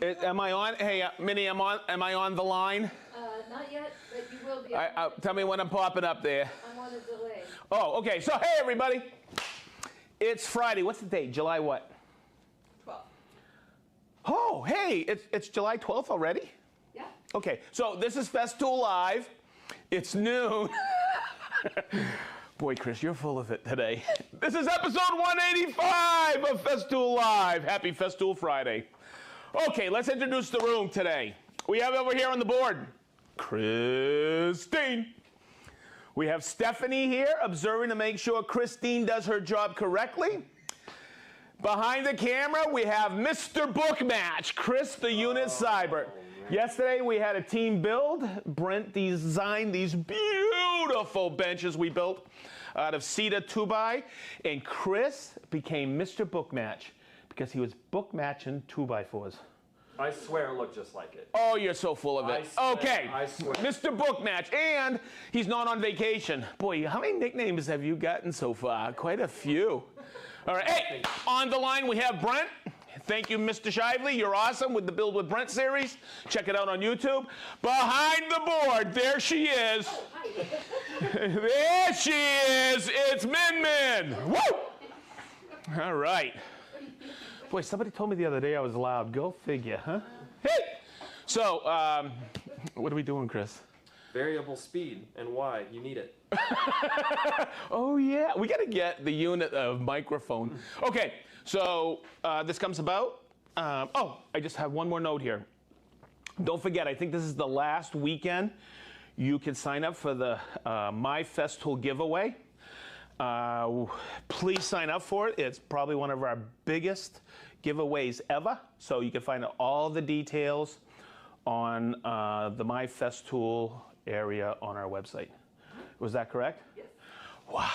Am I on? Hey, Minnie, am I on the line? Not yet, but you will be. Tell me when I'm popping up there. I'm on a delay. Oh, okay. So, hey, everybody. It's Friday. What's the date? July what? 12th. Oh, hey, it's July 12th already? Yeah. Okay, so this is Festool Live. It's noon. Boy, Chris, you're full of it today. This is episode 185 of Festool Live. Happy Festool Friday. Okay, let's introduce the room today. We have over here on the board, Christine. We have Stephanie here, observing to make sure Christine does her job correctly. Behind the camera, we have Mr. Book Match, Chris the Unit Cyber. Yesterday, we had a team build. Brent designed these beautiful benches we built out of cedar 2x, and Chris became Mr. Book Match because he was book matching 2x4s. I swear it looked just like it. Oh, you're so full of it. Okay, I swear. Mr. Book Match, and he's not on vacation. Boy, how many nicknames have you gotten so far? Quite a few. All right, hey, on the line we have Brent. Thank you, Mr. Shively. You're awesome with the Build with Brent series. Check it out on YouTube. Behind the board, there she is. There she is. It's Min Min. Woo! All right. Boy, somebody told me the other day I was loud. Go figure, huh? Hey! So, what are we doing, Chris? Variable speed and why you need it. Oh, yeah. We got to get the unit of microphone. Okay, so this comes about. I just have one more note here. Don't forget, I think this is the last weekend you can sign up for the My Festool giveaway. Please sign up for it. It's probably one of our biggest giveaways ever. So you can find out all the details on the My Festool area on our website. Was that correct? Yes. Wow,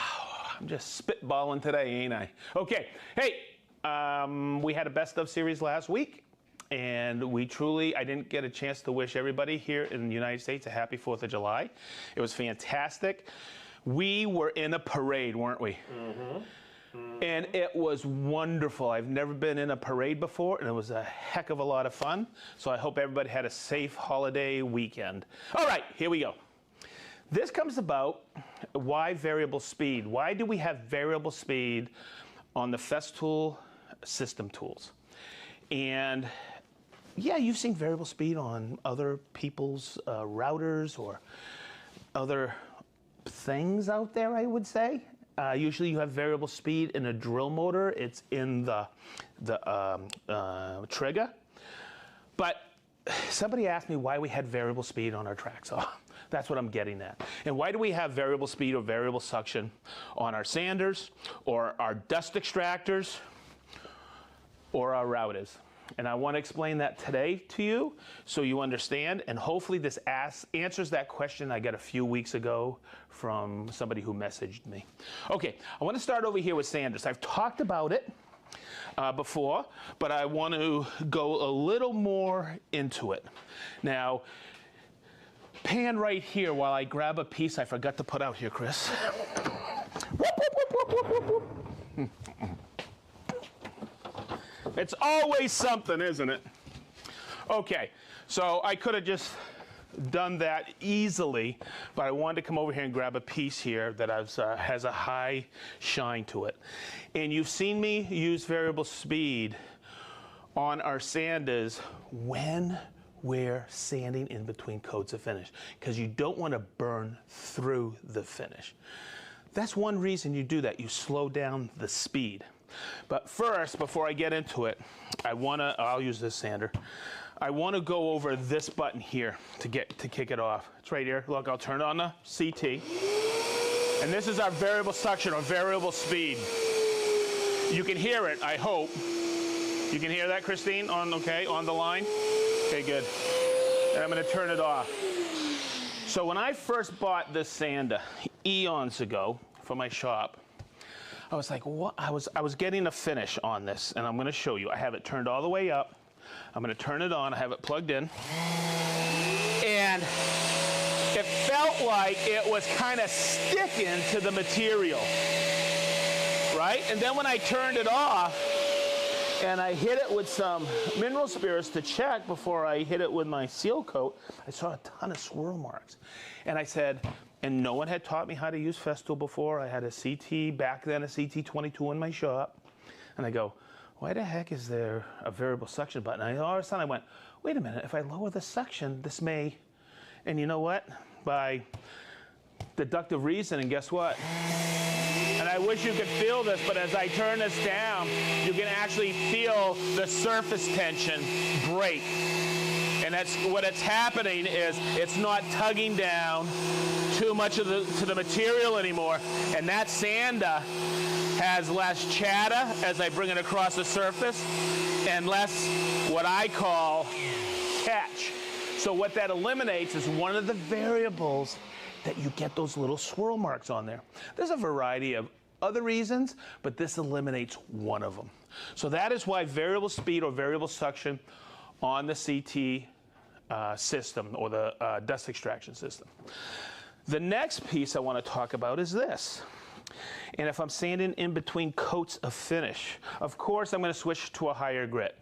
I'm just spitballing today, ain't I? Okay, hey, we had a best of series last week, and I didn't get a chance to wish everybody here in the United States a happy 4th of July. It was fantastic. We were in a parade, weren't we? Mm-hmm. Mm-hmm. And it was wonderful. I've never been in a parade before, and it was a heck of a lot of fun. So I hope everybody had a safe holiday weekend. All right, here we go. This comes about why variable speed. Why do we have variable speed on the Festool system tools? And yeah, you've seen variable speed on other people's routers or other things out there, I would say. Usually you have variable speed in a drill motor. It's in the trigger. But somebody asked me why we had variable speed on our track saw. That's what I'm getting at. And why do we have variable speed or variable suction on our sanders or our dust extractors or our routers? And I want to explain that today to you so you understand, and hopefully this answers that question I got a few weeks ago from somebody who messaged me. Okay, I want to start over here with sanders. I've talked about it before, but I want to go a little more into it. Now, pan right here while I grab a piece I forgot to put out here, Chris. It's always something, isn't it? Okay, so I could have just done that easily, but I wanted to come over here and grab a piece here that has a high shine to it. And you've seen me use variable speed on our sanders when we're sanding in between coats of finish, because you don't want to burn through the finish. That's one reason you do that. You slow down the speed. But first, before I get into it, I'll use this sander. I want to go over this button here to kick it off. It's right here. Look, I'll turn on the CT. And this is our variable suction or variable speed. You can hear it, I hope. You can hear that, Christine, on the line? Okay, good. And I'm going to turn it off. So when I first bought this sander eons ago for my shop, I was like, what? I was getting a finish on this, and I'm going to show you. I have it turned all the way up. I'm going to turn it on. I have it plugged in. And it felt like it was kind of sticking to the material, right? And then when I turned it off, and I hit it with some mineral spirits to check before I hit it with my seal coat, I saw a ton of swirl marks. And I said, and no one had taught me how to use Festool before. I had a CT, back then a CT22 in my shop. And I go, why the heck is there a variable suction button? And all of a sudden I went, wait a minute, if I lower the suction, this may, and you know what? By deductive reasoning, guess what? And I wish you could feel this, but as I turn this down, you can actually feel the surface tension break. And that's what's happening is it's not tugging down too much of to the material anymore. And that sander has less chatter as I bring it across the surface and less what I call catch. So what that eliminates is one of the variables that you get those little swirl marks on there. There's a variety of other reasons, but this eliminates one of them. So that is why variable speed or variable suction on the CT system or the dust extraction system. The next piece I want to talk about is this. And if I'm sanding in between coats of finish, of course I'm going to switch to a higher grit.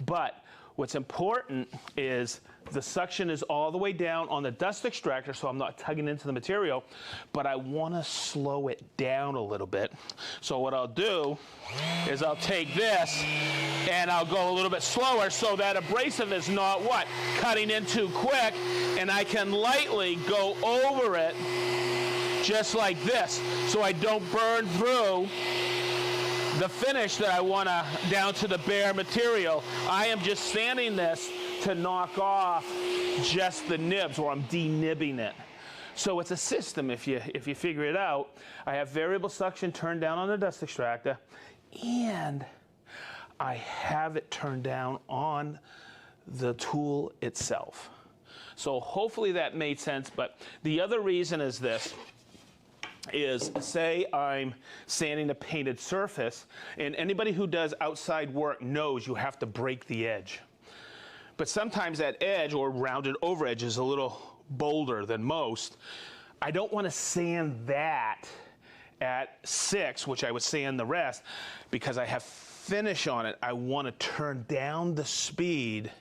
But what's important is the suction is all the way down on the dust extractor, so I'm not tugging into the material, but I want to slow it down a little bit. So what I'll do is I'll take this and I'll go a little bit slower so that abrasive is not what? Cutting in too quick, and I can lightly go over it just like this so I don't burn through the finish that I want to down to the bare material. I am just sanding this to knock off just the nibs, or I'm denibbing it. So it's a system if you figure it out. I have variable suction turned down on the dust extractor, and I have it turned down on the tool itself. So hopefully that made sense, but the other reason is this. Is say I'm sanding a painted surface, and anybody who does outside work knows you have to break the edge. But sometimes that edge or rounded over edge is a little bolder than most. I don't want to sand that at 6, which I would sand the rest, because I have finish on it. I want to turn down the speed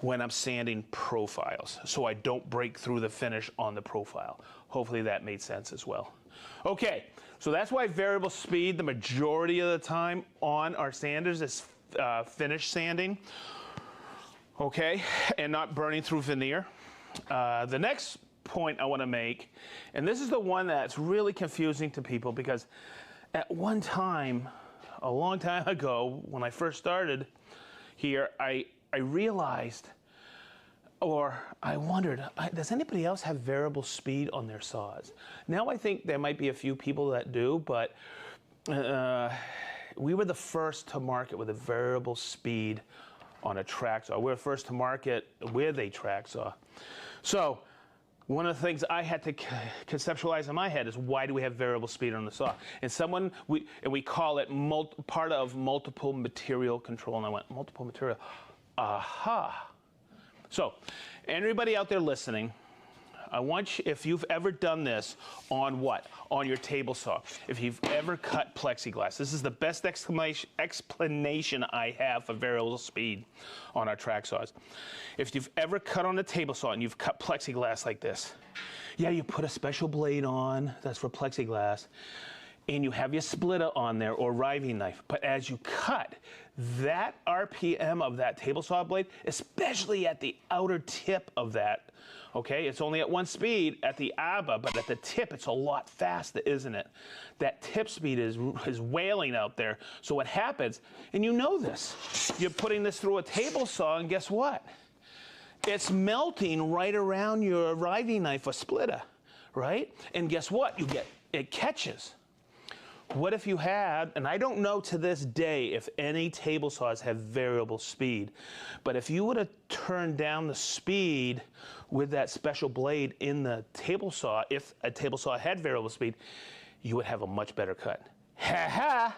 when I'm sanding profiles so I don't break through the finish on the profile. Hopefully that made sense as well. Okay, so that's why variable speed the majority of the time on our sanders is finish sanding, okay, and not burning through veneer. The next point I want to make, and this is the one that's really confusing to people, because at one time, a long time ago, when I first started here, I realized, or I wondered, does anybody else have variable speed on their saws? Now I think there might be a few people that do, but we were the first to market with a variable speed on a track saw. We were first to market with a track saw. So one of the things I had to conceptualize in my head is, why do we have variable speed on the saw? And we call it part of multiple material control. And I went, multiple material, aha. So, anybody out there listening, I want you, if you've ever done this on what? On your table saw. If you've ever cut plexiglass, this is the best explanation I have for variable speed on our track saws. If you've ever cut on a table saw and you've cut plexiglass like this, yeah, you put a special blade on, that's for plexiglass, and you have your splitter on there or riving knife. But as you cut, that RPM of that table saw blade, especially at the outer tip of that, okay, it's only at one speed at the ABA, but at the tip it's a lot faster, isn't it? That tip speed is wailing out there. So what happens, and you know this, you're putting this through a table saw, and guess what? It's melting right around your riving knife or splitter, right? And guess what? It catches. What if you had, and I don't know to this day if any table saws have variable speed, but if you would have turned down the speed with that special blade in the table saw, if a table saw had variable speed, you would have a much better cut. Ha ha!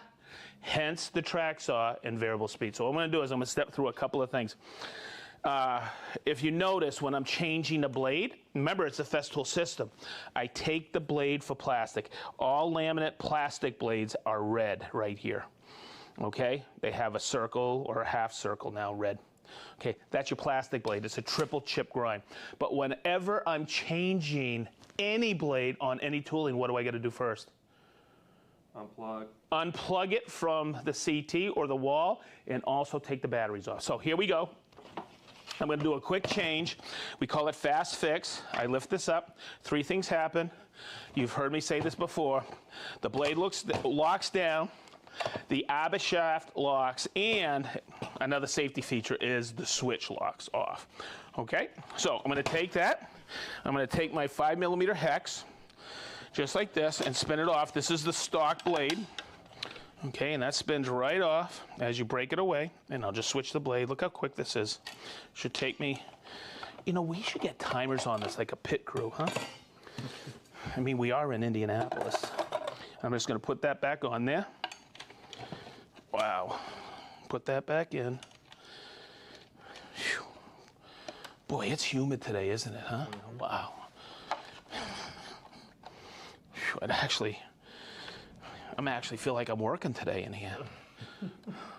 Hence the track saw and variable speed. So what I'm going to do is I'm going to step through a couple of things. If you notice, when I'm changing the blade, remember it's a Festool system. I take the blade for plastic. All laminate plastic blades are red right here. Okay, they have a circle or a half circle now, red. Okay, that's your plastic blade. It's a triple chip grind. But whenever I'm changing any blade on any tooling, what do I got to do first? Unplug. Unplug it from the CT or the wall and also take the batteries off. So here we go. I'm going to do a quick change. We call it fast fix. I lift this up. 3 things happen. You've heard me say this before. The blade locks down. The arbor shaft locks, and another safety feature is the switch locks off. Okay, so I'm going to take that. I'm going to take my 5mm hex, just like this, and spin it off. This is the stock blade. Okay, and that spins right off as you break it away. And I'll just switch the blade. Look how quick this is. Should take me, you know, we should get timers on this like a pit crew, huh? I mean, we are in Indianapolis. I'm just going to put that back on there. Wow. Put that back in. Whew. Boy, it's humid today, isn't it, huh? Wow. Whew, I'm actually feel like I'm working today in here.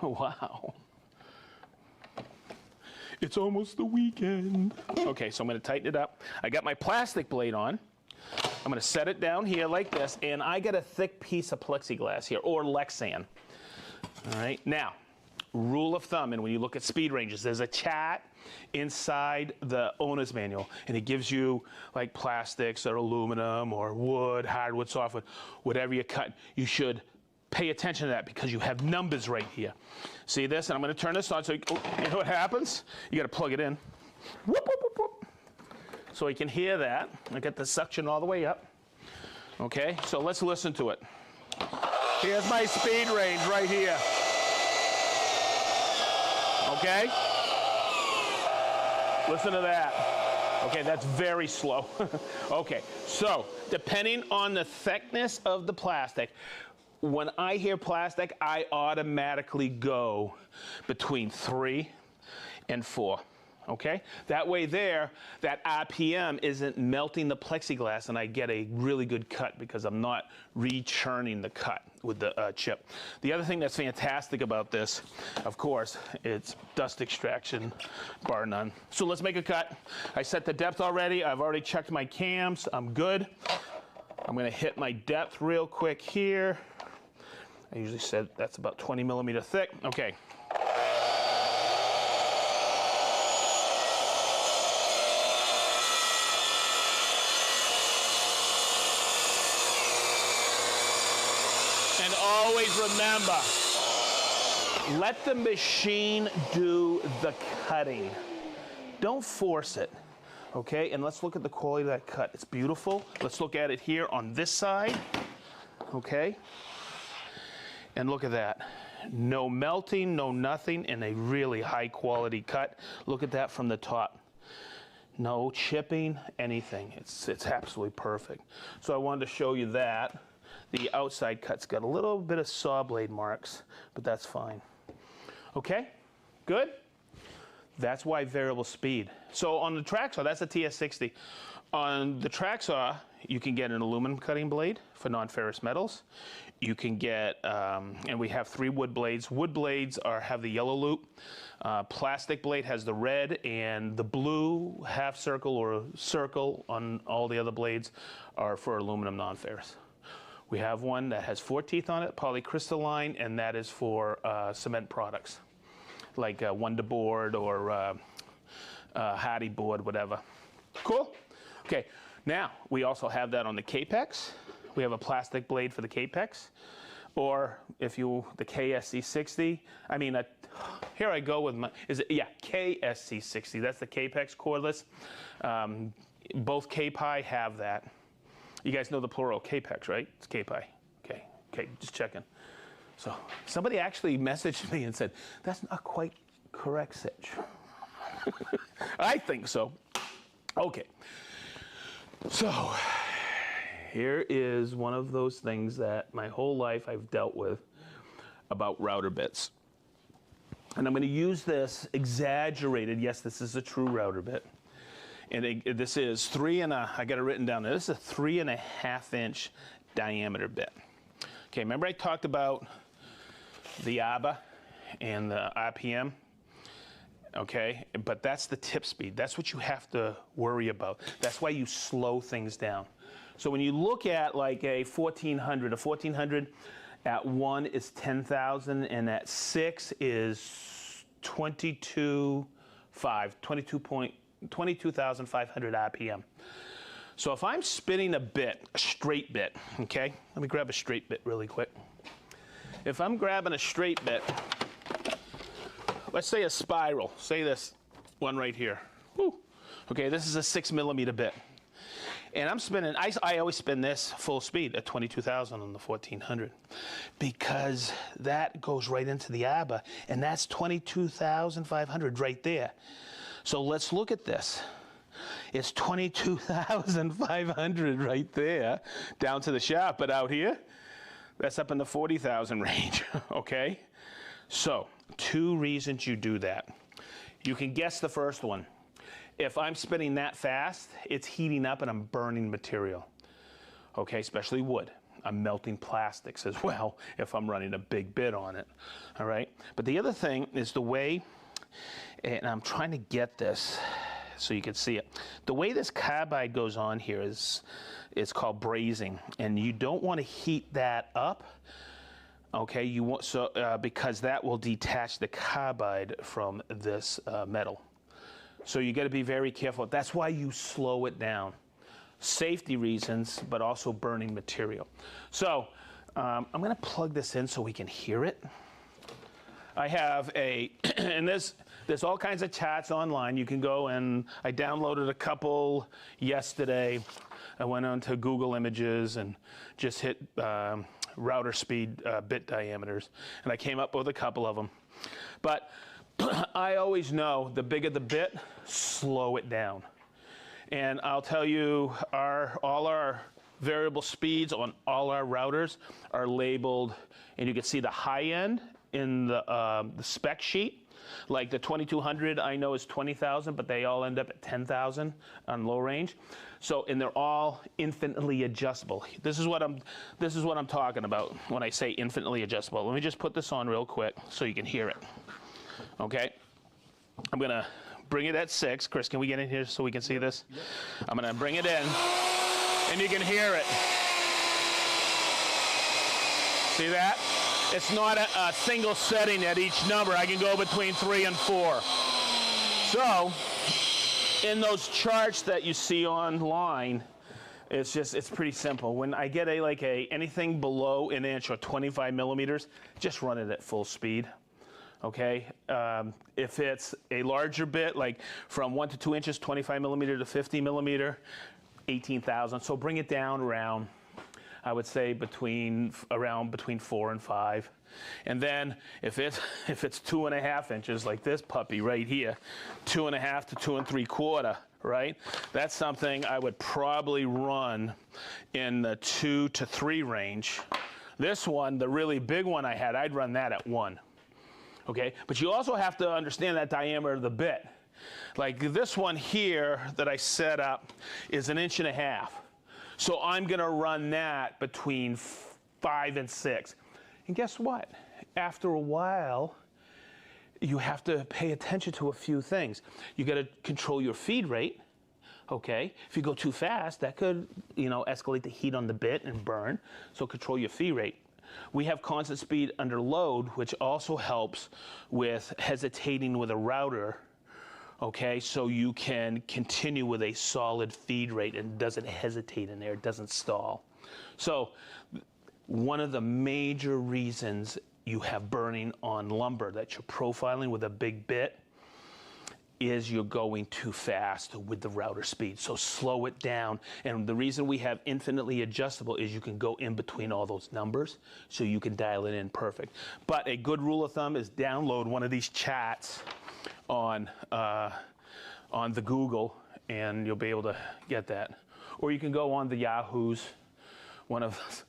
Wow. It's almost the weekend. Okay, so I'm going to tighten it up. I got my plastic blade on. I'm going to set it down here like this, and I got a thick piece of plexiglass here, or Lexan. All right, now, rule of thumb, and when you look at speed ranges, there's a chart inside the owner's manual, and it gives you like plastics or aluminum or wood, hardwood, softwood, whatever you cut. You should pay attention to that because you have numbers right here. See this? And I'm going to turn this on so you know what happens? You got to plug it in. Whoop, whoop, whoop, whoop. So you can hear that. I got the suction all the way up. Okay, so let's listen to it. Here's my speed range right here. Okay? Listen to that. Okay, that's very slow. Okay, so depending on the thickness of the plastic, when I hear plastic, I automatically go between 3 and 4. Okay? That way there, that RPM isn't melting the plexiglass and I get a really good cut because I'm not re-churning the cut with the chip. The other thing that's fantastic about this, of course, it's dust extraction, bar none. So let's make a cut. I set the depth already. I've already checked my cams. I'm good. I'm going to hit my depth real quick here. I usually said that's about 20mm thick. Okay. And always remember, let the machine do the cutting. Don't force it, okay? And let's look at the quality of that cut. It's beautiful. Let's look at it here on this side, okay? And look at that. No melting, no nothing, and a really high quality cut. Look at that from the top. No chipping, anything. It's absolutely perfect. So I wanted to show you that. The outside cut's got a little bit of saw blade marks, but that's fine. Okay, good? That's why variable speed. So on the track saw, that's a TS60. On the track saw, you can get an aluminum cutting blade for non-ferrous metals. You can get, and we have 3 wood blades. Wood blades have the yellow loop. Plastic blade has the red, and the blue half circle or circle on all the other blades are for aluminum non-ferrous. We have one that has 4 teeth on it, polycrystalline, and that is for cement products, like Wonder Board or Hardy Board, whatever. Cool? Okay, now we also have that on the Capex. We have a plastic blade for the Capex, or if you, the KSC60, I mean, here I go with my, KSC60, that's the Capex cordless. Both K-Pi have that. You guys know the plural Capex, right? It's K-Pi. Okay, just checking. So somebody actually messaged me and said, that's not quite correct, Sedge. I think so. Okay. So here is one of those things that my whole life I've dealt with about router bits. And I'm going to use this exaggerated, yes, this is a true router bit. And this is I got it written down there. This is a 3.5 inch diameter bit. Okay, remember I talked about the ABA and the RPM. Okay, but that's the tip speed. That's what you have to worry about. That's why you slow things down. So when you look at like a 1400 at 1 is 10,000 and at 6 is 22,500 RPM. So if I'm spinning a bit, a straight bit, okay? Let me grab a straight bit really quick. If I'm grabbing a straight bit, let's say a spiral, say this one right here. Woo. Okay, this is a 6mm bit. And I'm spinning, I always spin this full speed at 22,000 on the 1400 because that goes right into the ABA and that's 22,500 right there. So let's look at this. It's 22,500 right there down to the shaft, but out here, that's up in the 40,000 range, okay? So, 2 reasons you do that. You can guess the first one. If I'm spinning that fast, it's heating up and I'm burning material, okay, especially wood. I'm melting plastics as well if I'm running a big bit on it, all right? But the other thing is the way, and I'm trying to get this so you can see it. The way this carbide goes on here is called brazing, and you don't want to heat that up, okay? You want because that will detach the carbide from this metal. So you got to be very careful. That's why you slow it down. Safety reasons, but also burning material. So I'm going to plug this in so we can hear it. I have and there's all kinds of charts online. You can go and I downloaded a couple yesterday. I went onto Google Images and just hit router speed bit diameters, and I came up with a couple of them. But I always know the bigger the bit, slow it down. And I'll tell you, all our variable speeds on all our routers are labeled, and you can see the high end in the spec sheet. Like the 2200 I know is 20,000, but they all end up at 10,000 on low range. So, and they're all infinitely adjustable. This is what I'm talking about when I say infinitely adjustable. Let me just put this on real quick so you can hear it. Okay, I'm gonna bring it at 6. Chris, can we get in here so we can see this? Yep. I'm gonna bring it in, and you can hear it. See that? It's not a single setting at each number. I can go between 3 and 4. So, in those charts that you see online, it's pretty simple. When I get anything below an inch or 25 millimeters, just run it at full speed. Okay, if it's a larger bit, like from 1 to 2 inches, 25 millimeter to 50 millimeter, 18,000. So bring it down around, I would say between 4 and 5. And then if it's 2.5 inches, like this puppy right here, 2.5 to 2 3/4, right? That's something I would probably run in the 2 to 3 range. This one, the really big one I had, I'd run that at 1. Okay, but you also have to understand that diameter of the bit. Like this one here that I set up is 1.5 inches. So I'm gonna run that between 5 and 6. And guess what? After a while, you have to pay attention to a few things. You gotta control your feed rate, okay? If you go too fast, that could, escalate the heat on the bit and burn. So control your feed rate. We have constant speed under load, which also helps with hesitating with a router, okay? So you can continue with a solid feed rate and it doesn't hesitate in there, it doesn't stall. So one of the major reasons you have burning on lumber that you're profiling with a big bit is you're going too fast with the router speed. So slow it down. And the reason we have infinitely adjustable is you can go in between all those numbers so you can dial it in perfect. But a good rule of thumb is download one of these chats on the Google and you'll be able to get that. Or you can go on the Yahoo's, one of those.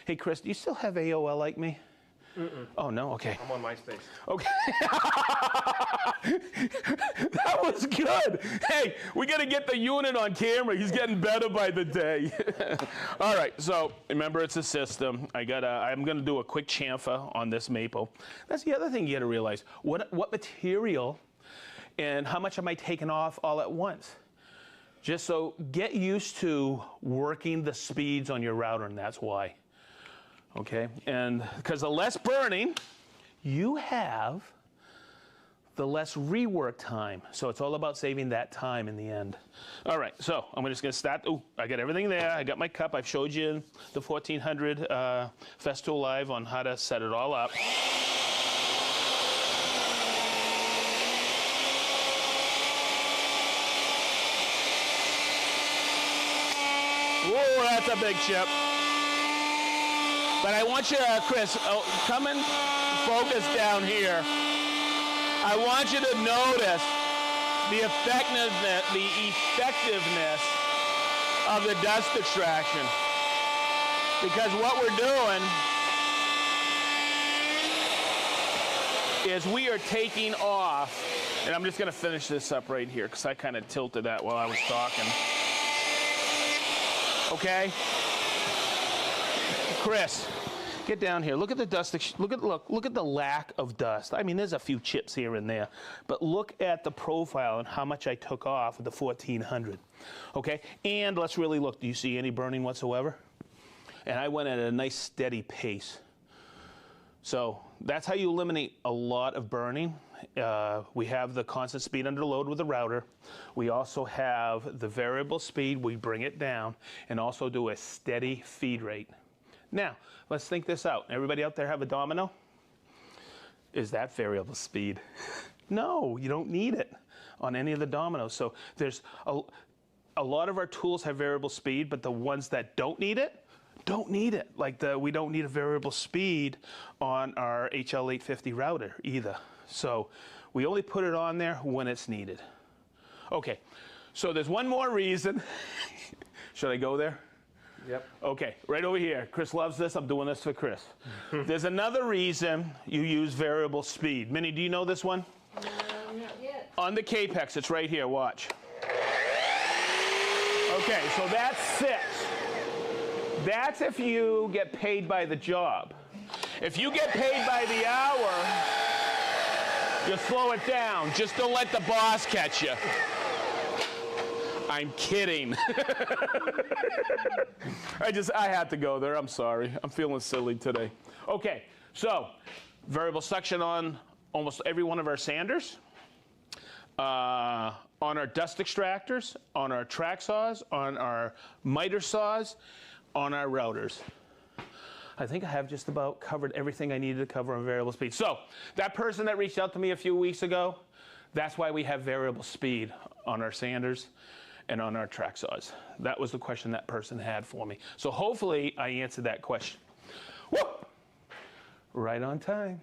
Hey Chris, do you still have AOL like me? Oh, no? Okay. I'm on MySpace. Okay. That was good. Hey, we got to get the unit on camera. He's getting better by the day. All right, so remember it's a system. I'm going to do a quick chamfer on this maple. That's the other thing you got to realize. What material and how much am I taking off all at once? Just so get used to working the speeds on your router, and that's why. Okay, and because the less burning you have, the less rework time. So it's all about saving that time in the end. All right, so I'm just gonna start. Oh, I got everything there. I got my cup. I've showed you the 1400 Festool Live on how to set it all up. Whoa, that's a big chip. But I want you, Chris, come and focus down here. I want you to notice the effectiveness of the dust extraction. Because what we're doing is we are taking off, and I'm just going to finish this up right here because I kind of tilted that while I was talking. Okay? Chris, get down here. Look at the dust. Look at the lack of dust. I mean, there's a few chips here and there, but look at the profile and how much I took off with the 1400. Okay, and let's really look. Do you see any burning whatsoever? And I went at a nice steady pace. So that's how you eliminate a lot of burning. We have the constant speed under load with the router. We also have the variable speed. We bring it down and also do a steady feed rate. Now, let's think this out. Everybody out there have a domino? Is that variable speed? No, you don't need it on any of the dominoes. So there's a lot of our tools have variable speed, but the ones that don't need it, don't need it. Like we don't need a variable speed on our HL850 router either. So we only put it on there when it's needed. Okay, so there's one more reason. Should I go there? Yep. Okay, right over here. Chris loves this. I'm doing this for Chris. There's another reason you use variable speed. Minnie, do you know this one? Not yet. On the Capex, it's right here. Watch. Okay, so that's 6. That's if you get paid by the job. If you get paid by the hour, you slow it down. Just don't let the boss catch you. I'm kidding. I had to go there. I'm sorry. I'm feeling silly today. Okay, so variable suction on almost every one of our sanders, on our dust extractors, on our track saws, on our miter saws, on our routers. I think I have just about covered everything I needed to cover on variable speed. So that person that reached out to me a few weeks ago, that's why we have variable speed on our sanders and on our track saws. That was the question that person had for me. So hopefully I answered that question. Woo! Right on time.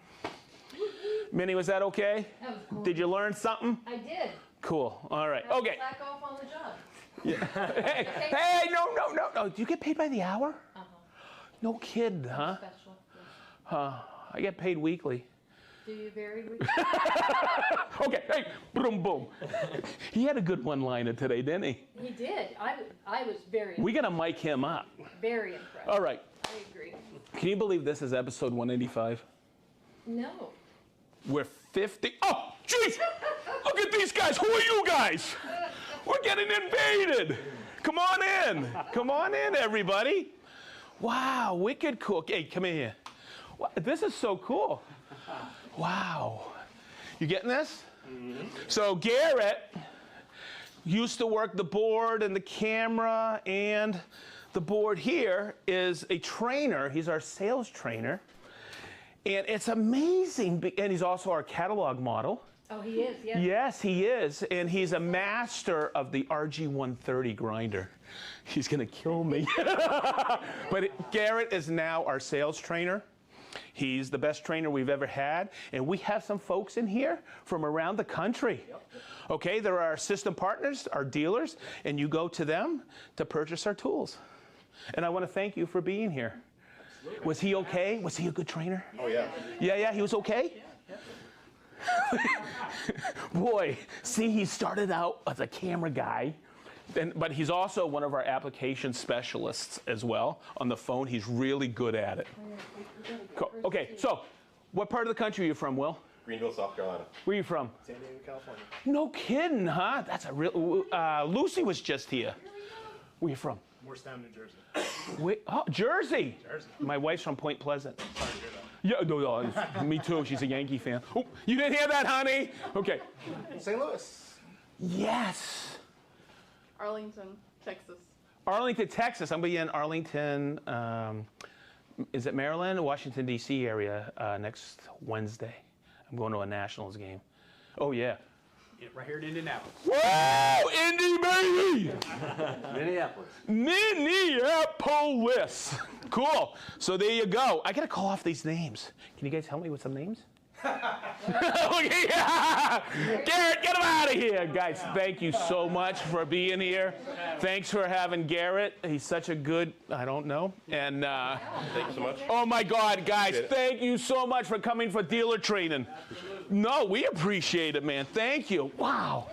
Minnie, was that okay? That was cool. Did you learn something? I did. Cool. All right. I Okay. slack off on the job. Yeah. Hey, no. Do you get paid by the hour? Uh-huh. No kidding, huh? Special. I get paid weekly. Do you very Okay, hey, boom, boom. He had a good one-liner today, didn't he? He did. I was very We gotta mic him up. very impressed. All right. I agree. Can you believe this is episode 185? No. We're 50. Oh, jeez! Look at these guys. Who are you guys? We're getting invaded. Come on in. Come on in, everybody. Wow, wicked cool. Hey, come in here. Wow, this is so cool. Wow. You getting this? Mm-hmm. So Garrett used to work the board and the camera, and the board here is a trainer. He's our sales trainer. And it's amazing. And he's also our catalog model. Oh, he is, yes. Yes, he is. And he's a master of the RG130 grinder. He's going to kill me. But Garrett is now our sales trainer. He's the best trainer we've ever had. And we have some folks in here from around the country. Okay, they're our system partners, our dealers, and you go to them to purchase our tools. And I want to thank you for being here. Absolutely. Was he okay? Was he a good trainer? Oh, yeah. Yeah, he was okay? Boy, see, he started out as a camera guy, but he's also one of our application specialists as well. On the phone, he's really good at it. Cool. Okay, so what part of the country are you from, Will? Greenville, South Carolina. Where are you from? San Diego, California. No kidding, huh? That's a real. Lucy was just here. Where are you from? Morristown, New Jersey. Wait, oh, Jersey. Jersey. My wife's from Point Pleasant. Sorry to hear that. Yeah, no, me too. She's a Yankee fan. Oh, you didn't hear that, honey? Okay. St. Louis. Yes. Arlington, Texas. Arlington, Texas. I'm going to be in Arlington. Is it Maryland? Washington, D.C. area next Wednesday. I'm going to a Nationals game. Oh, yeah. Yeah, right here in Indianapolis. Whoa! Indy, baby! Minneapolis. Minneapolis. Cool. So there you go. I got to call off these names. Can you guys help me with some names? Okay, yeah. Garrett, get him out of here. Guys, thank you so much for being here. Thanks for having Garrett. He's such a good, I don't know. And Thank you so much. oh my God, guys, thank you so much for coming for dealer training. No, we appreciate it, man. Thank you. Wow.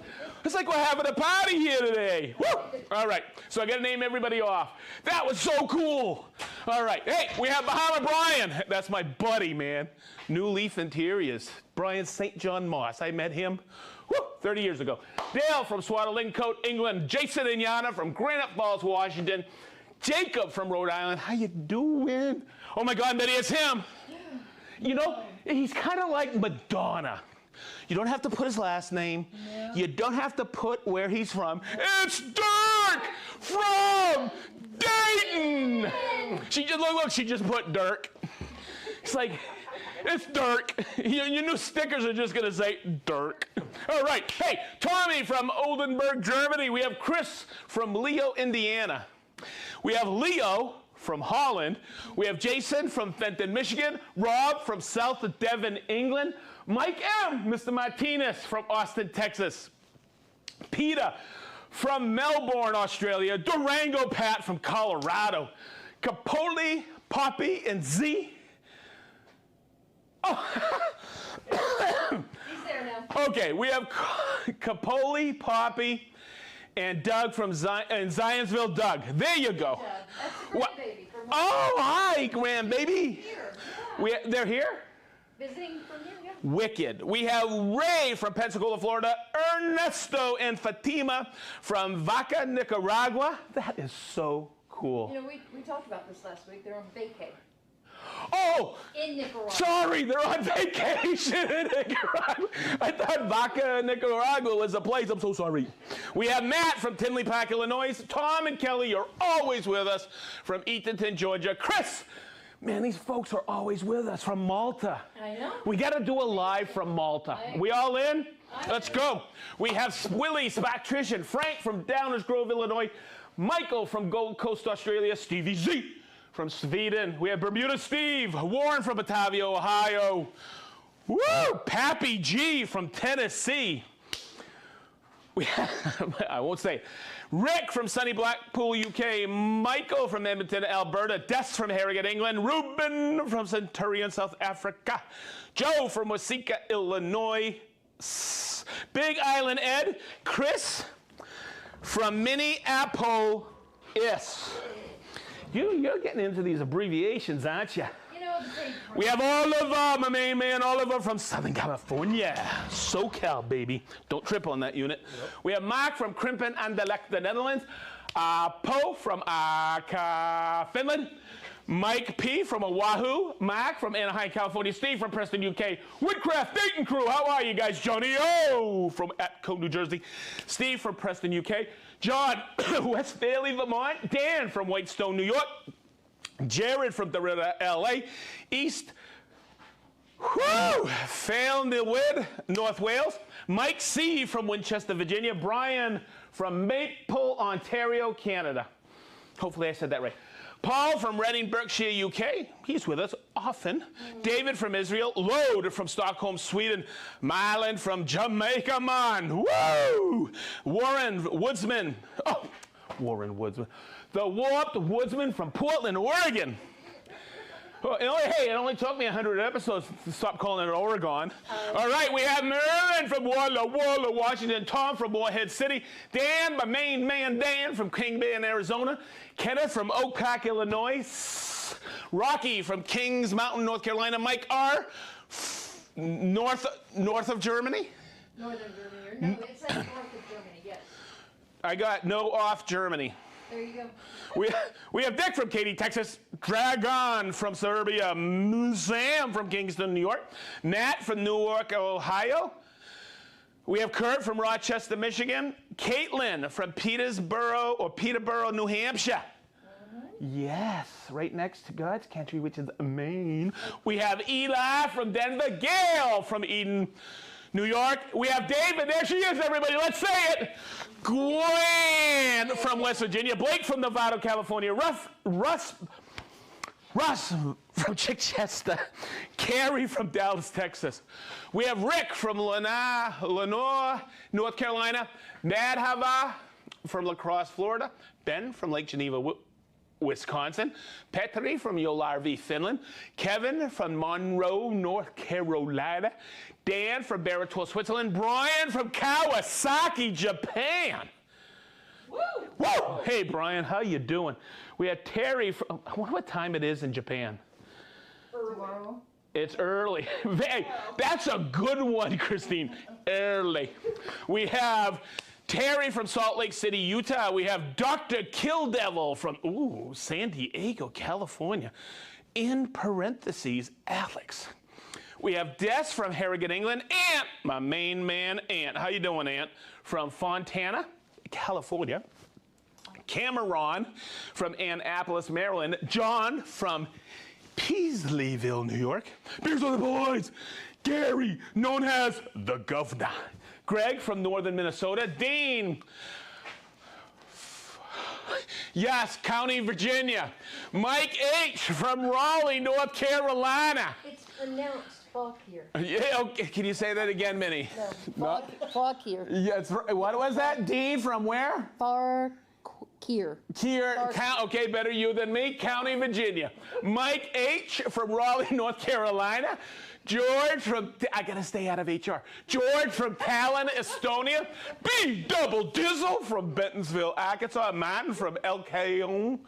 It's like we're having a party here today. Woo! All right, so I got to name everybody off. That was so cool. All right, hey, we have Bahama Brian. That's my buddy, man. New Leaf Interiors. Brian St. John Moss. I met him 30 years ago. Dale from Swaddling-Cote, England. Jason and Yana from Granite Falls, Washington. Jacob from Rhode Island. How you doing? Oh my God, that is him. You know, he's kind of like Madonna. You don't have to put his last name. No. You don't have to put where he's from. It's Dirk from Dayton. She just look. She just put Dirk. It's like, it's Dirk. Your new stickers are just gonna say Dirk. All right. Hey, Tommy from Oldenburg, Germany. We have Chris from Leo, Indiana. We have Leo from Holland. We have Jason from Fenton, Michigan. Rob from South Devon, England. Mike M., Mr. Martinez from Austin, Texas. Peter from Melbourne, Australia. Durango Pat from Colorado. Capoli, Poppy, and Z. Oh. He's there now. Okay, we have Capoli, Poppy, and Doug from Zionsville. Doug, there you go. That's the grandbaby from Oh, hi, grandbaby. here. Yeah. They're here? Visiting from here, yeah. Wicked. We have Ray from Pensacola, Florida. Ernesto and Fatima from Vaca, Nicaragua. That is so cool. You know, we talked about this last week. They're on vacay Oh, in Nicaragua. sorry, they're on vacation in Nicaragua. I thought Vaca, Nicaragua was a place. I'm so sorry. We have Matt from Tinley Park, Illinois. Tom and Kelly are always with us from Eatonton, Georgia. Chris, man, these folks are always with us from Malta. I know. We got to do a live from Malta. We all in? Let's go. We have Willie Spactrician, Frank from Downers Grove, Illinois, Michael from Gold Coast, Australia, Stevie Z from Sweden. We have Bermuda Steve, Warren from Batavia, Ohio. Woo! Pappy G from Tennessee. We have, I won't say it. Rick from sunny Blackpool, UK. Michael from Edmonton, Alberta. Des from Harrogate, England. Ruben from Centurion, South Africa. Joe from Waseca, Illinois. Big Island Ed. Chris from Minneapolis. You're getting into these abbreviations, aren't you? You know, the big We have Oliver, my main man, Oliver from Southern California. SoCal, baby. Don't trip on that unit. Yep. We have Mark from Krimpen Anderlecht, the Netherlands. Poe from Finland. Mike P. from Oahu. Mark from Anaheim, California. Steve from Preston, UK. Woodcraft Dayton crew. How are you guys? Johnny O. from Atco, New Jersey. Steve from Preston, UK. John, West Bailey, Vermont. Dan from Whitestone, New York. Jared from Derrida, LA. East Failnewid, North Wales. Mike C. from Winchester, Virginia. Brian from Maple, Ontario, Canada. Hopefully I said that right. Paul from Reading, Berkshire, UK. He's with us often. David from Israel. Lode from Stockholm, Sweden. Marlon from Jamaica, man. Woo! Warren Woodsman. Oh, Warren Woodsman. The Warped Woodsman from Portland, Oregon. Well, hey, it only took me 100 episodes to stop calling it Oregon. All right, we have Marilyn from Walla Walla, Washington, Tom from Morehead City, Dan, my main man Dan from King Bay in Arizona, Kenneth from Oak Park, Illinois, Rocky from Kings Mountain, North Carolina, Mike R. North of Germany. Northern Germany, or no, it says north of Germany, yes. I got no off Germany. There you go. We have Dick from Katy, Texas, Dragon from Serbia, Sam from Kingston, New York, Nat from Newark, Ohio. We have Kurt from Rochester, Michigan, Caitlin from Peterborough, New Hampshire. Yes, right next to God's country, which is Maine. We have Eli from Denver, Gail from Eden, New York. We have David. There she is, everybody. Let's say it. Gwen from West Virginia. Blake from Nevada, California. Russ from Chichester. Carrie from Dallas, Texas. We have Rick from Lenore, North Carolina. Madhava from La Crosse, Florida. Ben from Lake Geneva, Wisconsin. Petri from Jolarvi, Finland. Kevin from Monroe, North Carolina. Dan from Barator, Switzerland. Brian from Kawasaki, Japan. Woo! Woo! Hey, Brian, how you doing? We have Terry from, I wonder what time it is in Japan. Tomorrow. It's early. Hey, that's a good one, Christine. Early. We have Terry from Salt Lake City, Utah. We have Dr. Killdevil from, San Diego, California. In parentheses, Alex. We have Des from Harrogate, England. Ant, my main man, Ant. How you doing, Ant? From Fontana, California. Cameron from Annapolis, Maryland. John from Peasleyville, New York. Beers on the boys. Gary, known as the Governor. Greg from northern Minnesota. Dean. Yes, County, Virginia. Mike H. from Raleigh, North Carolina. It's pronounced Fauquier. Yeah, okay. Can you say that again, Minnie? No, Fauquier. Yeah, it's right. What was that? Dean from where? Fauquier. Okay, better you than me. County, Virginia. Mike H. from Raleigh, North Carolina. George from, I gotta stay out of HR. George from Tallinn, Estonia. B. Double Dizzle from Bentonsville, Arkansas. Martin from El Cajon,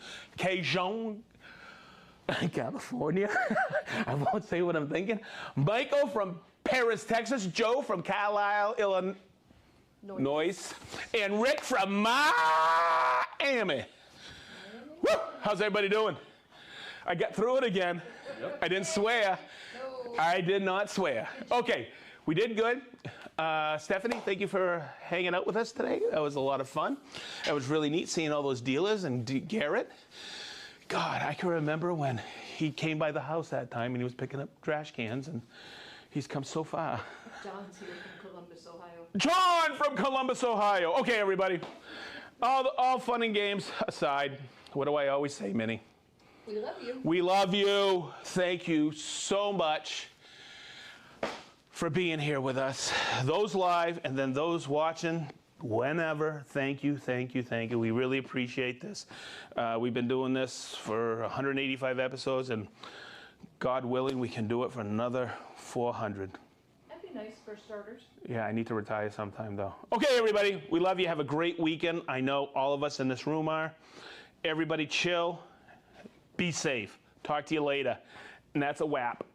California. I won't say what I'm thinking. Michael from Paris, Texas. Joe from Carlisle, Illinois. And Rick from Miami. Woo! How's everybody doing? I got through it again. Yep. I didn't swear. I did not swear. Okay, we did good. Stephanie, thank you for hanging out with us today. That was a lot of fun. It was really neat seeing all those dealers and Garrett. God, I can remember when he came by the house that time and he was picking up trash cans, and he's come so far. John's here from Columbus, Ohio. John from Columbus, Ohio. Okay, everybody. All fun and games aside, what do I always say, Minnie? We love you. We love you. Thank you so much for being here with us. Those live and then those watching whenever, thank you, thank you, thank you. We really appreciate this. We've been doing this for 185 episodes, and God willing, we can do it for another 400. That'd be nice for starters. Yeah, I need to retire sometime, though. Okay, everybody, we love you. Have a great weekend. I know all of us in this room are. Everybody chill. Be safe. Talk to you later. And that's a wrap.